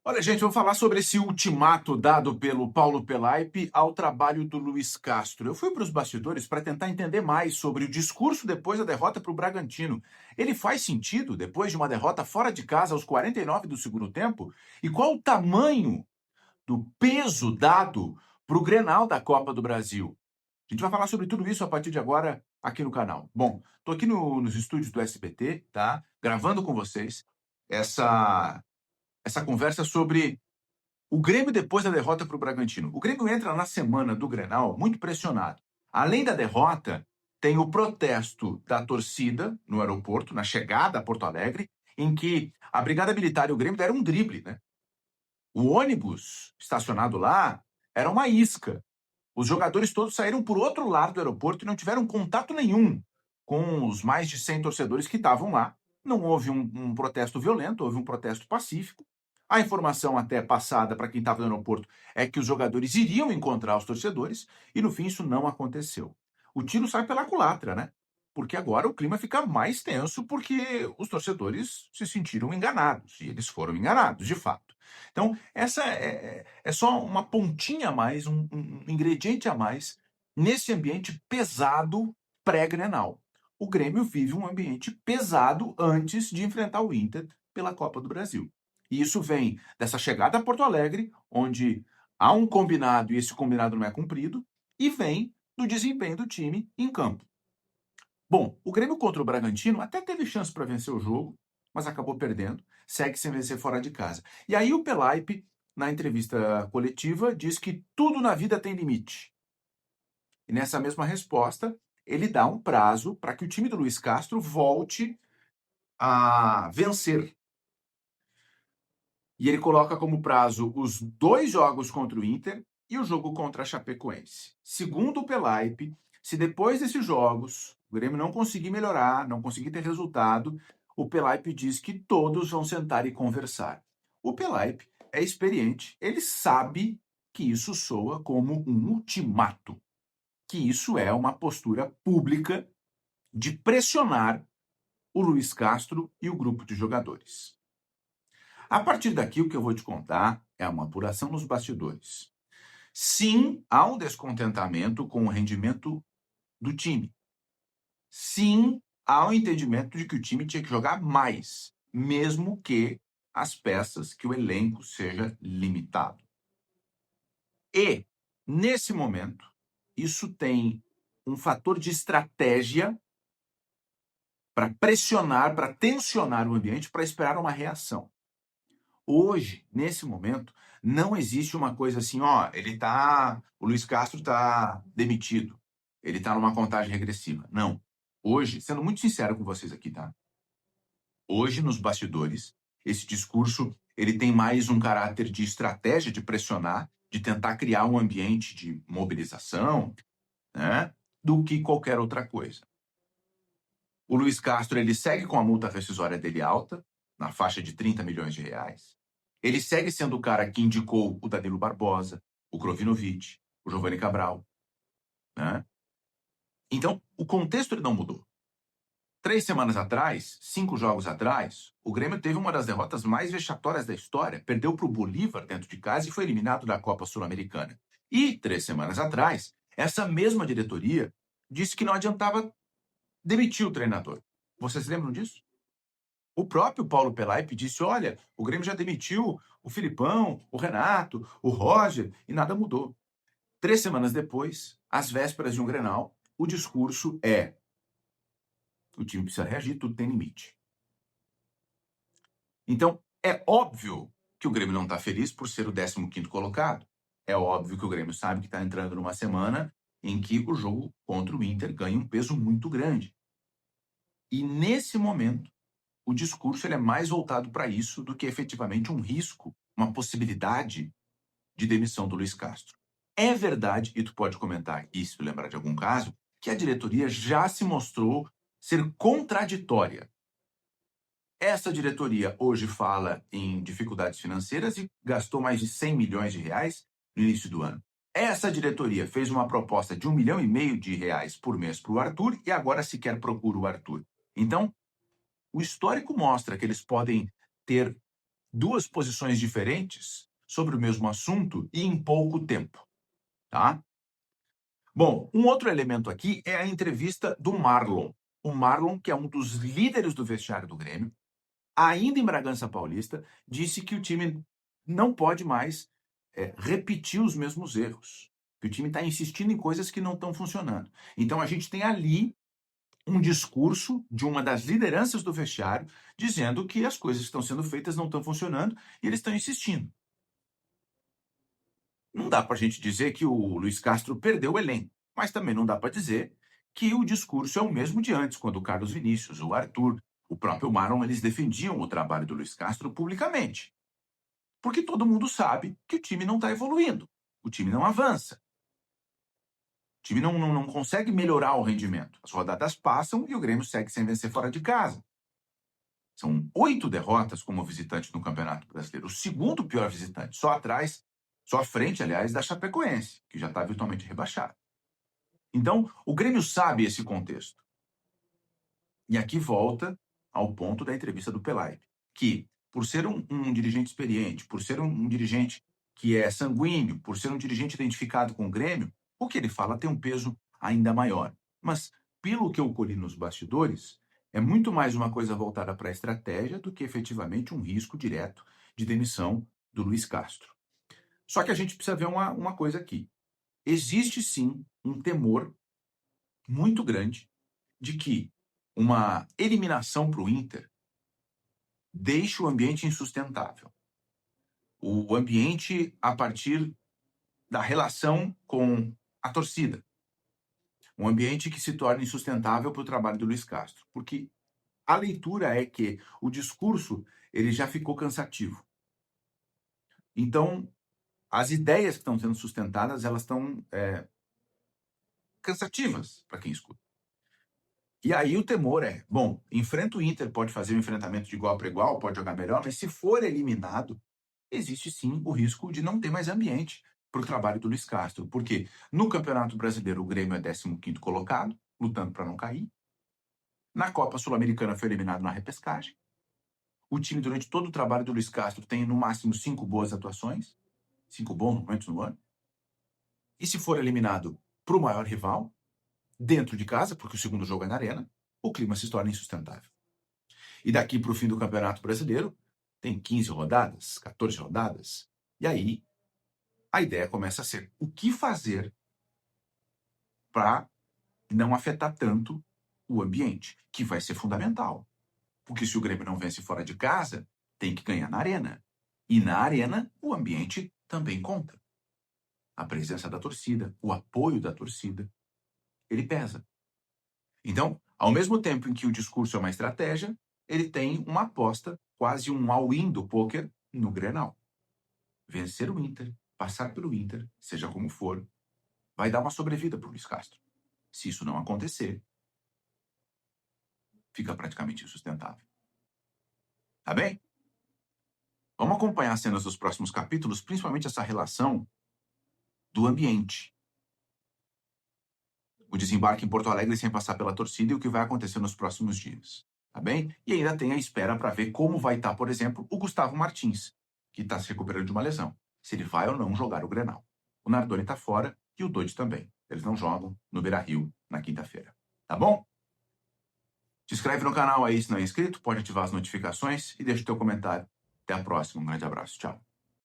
Olha, gente, vamos falar sobre esse ultimato dado pelo Paulo Pelaipe ao trabalho do Luiz Castro. Eu fui para os bastidores para tentar entender mais sobre o discurso depois da derrota para o Bragantino. Ele faz sentido depois de uma derrota fora de casa aos 49 do segundo tempo? E qual o tamanho do peso dado para o Grenal da Copa do Brasil? A gente vai falar sobre tudo isso a partir de agora aqui no canal. Bom, estou aqui nos estúdios do SBT, tá? Gravando com vocês essa conversa sobre o Grêmio depois da derrota para o Bragantino. O Grêmio entra na semana do Grenal muito pressionado. Além da derrota, tem o protesto da torcida no aeroporto, na chegada a Porto Alegre, em que a Brigada Militar e o Grêmio deram um drible, né? O ônibus estacionado lá era uma isca. Os jogadores todos saíram por outro lado do aeroporto e não tiveram contato nenhum com os mais de 100 torcedores que estavam lá. Não houve um protesto violento, houve um protesto pacífico. A informação até passada para quem estava no aeroporto é que os jogadores iriam encontrar os torcedores e no fim isso não aconteceu. O tiro sai pela culatra, né? Porque agora o clima fica mais tenso porque os torcedores se sentiram enganados e eles foram enganados, de fato. Então, essa é só uma pontinha a mais, um ingrediente a mais nesse ambiente pesado pré-Grenal. O Grêmio vive um ambiente pesado antes de enfrentar o Inter pela Copa do Brasil. E isso vem dessa chegada a Porto Alegre, onde há um combinado e esse combinado não é cumprido, e vem do desempenho do time em campo. Bom, o Grêmio contra o Bragantino até teve chance para vencer o jogo, mas acabou perdendo, segue sem vencer fora de casa. E aí o Pelaipe, na entrevista coletiva, diz que tudo na vida tem limite. E nessa mesma resposta, ele dá um prazo para que o time do Luiz Castro volte a vencer. E ele coloca como prazo os 2 jogos contra o Inter e o jogo contra a Chapecoense. Segundo o Pelaipe, se depois desses jogos o Grêmio não conseguir melhorar, não conseguir ter resultado, o Pelaipe diz que todos vão sentar e conversar. O Pelaipe é experiente, ele sabe que isso soa como um ultimato, que isso é uma postura pública de pressionar o Luiz Castro e o grupo de jogadores. A partir daqui, o que eu vou te contar é uma apuração nos bastidores. Sim, há um descontentamento com o rendimento do time. Sim, há um entendimento de que o time tinha que jogar mais, mesmo que as peças, que o elenco seja limitado. E, nesse momento, isso tem um fator de estratégia para pressionar, para tensionar o ambiente, para esperar uma reação. Hoje, nesse momento, não existe uma coisa assim, ó, o Luiz Castro tá demitido. Ele tá numa contagem regressiva. Não. Hoje, sendo muito sincero com vocês aqui, tá? Hoje, nos bastidores, esse discurso, ele tem mais um caráter de estratégia de pressionar, de tentar criar um ambiente de mobilização, né, do que qualquer outra coisa. O Luiz Castro, ele segue com a multa rescisória dele alta, na faixa de 30 milhões de reais. Ele segue sendo o cara que indicou o Danilo Barbosa, o Krovinovic, o Giovanni Cabral, né? Então, o contexto ele não mudou. 3 semanas atrás, 5 jogos atrás, o Grêmio teve uma das derrotas mais vexatórias da história. Perdeu para o Bolívar dentro de casa e foi eliminado da Copa Sul-Americana. E 3 semanas atrás, essa mesma diretoria disse que não adiantava demitir o treinador. Vocês lembram disso? O próprio Paulo Pelaipe disse: olha, o Grêmio já demitiu o Filipão, o Renato, o Roger, e nada mudou. 3 semanas depois, às vésperas de um Grenal, o discurso é: o time precisa reagir, tudo tem limite. Então, é óbvio que o Grêmio não está feliz por ser o 15º colocado. É óbvio que o Grêmio sabe que está entrando numa semana em que o jogo contra o Inter ganha um peso muito grande. E nesse momento, o discurso ele é mais voltado para isso do que efetivamente um risco, uma possibilidade de demissão do Luiz Castro. É verdade, e tu pode comentar aqui se tu lembrar de algum caso, que a diretoria já se mostrou ser contraditória. Essa diretoria hoje fala em dificuldades financeiras e gastou mais de 100 milhões de reais no início do ano. Essa diretoria fez uma proposta de 1,5 milhão de reais por mês para o Arthur e agora sequer procura o Arthur. Então, o histórico mostra que eles podem ter duas posições diferentes sobre o mesmo assunto e em pouco tempo, tá? Bom, um outro elemento aqui é a entrevista do Marlon. O Marlon, que é um dos líderes do vestiário do Grêmio, ainda em Bragança Paulista, disse que o time não pode mais repetir os mesmos erros, que o time está insistindo em coisas que não estão funcionando. Então a gente tem ali um discurso de uma das lideranças do vestiário dizendo que as coisas que estão sendo feitas não estão funcionando e eles estão insistindo. Não dá para a gente dizer que o Luiz Castro perdeu o elenco, mas também não dá para dizer que o discurso é o mesmo de antes, quando o Carlos Vinícius, o Arthur, o próprio Marlon, eles defendiam o trabalho do Luiz Castro publicamente. Porque todo mundo sabe que o time não está evoluindo, o time não avança, o time não consegue melhorar o rendimento. As rodadas passam e o Grêmio segue sem vencer fora de casa. São 8 derrotas como visitante no Campeonato Brasileiro. O segundo pior visitante, só à frente, aliás, da Chapecoense, que já está virtualmente rebaixado. Então, o Grêmio sabe esse contexto. E aqui volta ao ponto da entrevista do Pelaip, que, por ser um dirigente experiente, por ser um dirigente que é sanguíneo, por ser um dirigente identificado com o Grêmio, o que ele fala tem um peso ainda maior. Mas, pelo que eu colhi nos bastidores, é muito mais uma coisa voltada para a estratégia do que efetivamente um risco direto de demissão do Luiz Castro. Só que a gente precisa ver uma coisa aqui. Existe sim um temor muito grande de que uma eliminação para o Inter deixe o ambiente insustentável. O ambiente a partir da relação com a torcida. Um ambiente que se torna insustentável para o trabalho do Luiz Castro. Porque a leitura é que o discurso ele já ficou cansativo. Então, as ideias que estão sendo sustentadas, elas estão cansativas para quem escuta. E aí o temor é, bom, enfrenta o Inter, pode fazer um enfrentamento de igual para igual, pode jogar melhor, mas se for eliminado, existe sim o risco de não ter mais ambiente para o trabalho do Luiz Castro. Porque no Campeonato Brasileiro o Grêmio é 15º colocado, lutando para não cair. Na Copa Sul-Americana foi eliminado na repescagem. O time, durante todo o trabalho do Luiz Castro, tem no máximo 5 boas atuações, 5 bons momentos no ano. E se for eliminado para o maior rival, dentro de casa, porque o segundo jogo é na arena, o clima se torna insustentável. E daqui para o fim do Campeonato Brasileiro, tem 15 rodadas, 14 rodadas, e aí a ideia começa a ser o que fazer para não afetar tanto o ambiente, que vai ser fundamental. Porque se o Grêmio não vence fora de casa, tem que ganhar na arena. E na arena, o ambiente também conta. A presença da torcida, o apoio da torcida, ele pesa. Então, ao mesmo tempo em que o discurso é uma estratégia, ele tem uma aposta, quase um all-in do poker, no Grenal. Vencer o Inter, passar pelo Inter, seja como for, vai dar uma sobrevida para o Luiz Castro. Se isso não acontecer, fica praticamente insustentável. Tá bem? Vamos acompanhar as cenas dos próximos capítulos, principalmente essa relação do ambiente. O desembarque em Porto Alegre sem passar pela torcida e o que vai acontecer nos próximos dias. Tá bem? E ainda tem a espera para ver como vai estar, por exemplo, o Gustavo Martins, que está se recuperando de uma lesão. Se ele vai ou não jogar o Grenal. O Nardoni está fora e o Dodge também. Eles não jogam no Beira-Rio na quinta-feira. Tá bom? Se inscreve no canal aí se não é inscrito, pode ativar as notificações e deixa o teu comentário. Até a próxima. Um grande abraço. Tchau.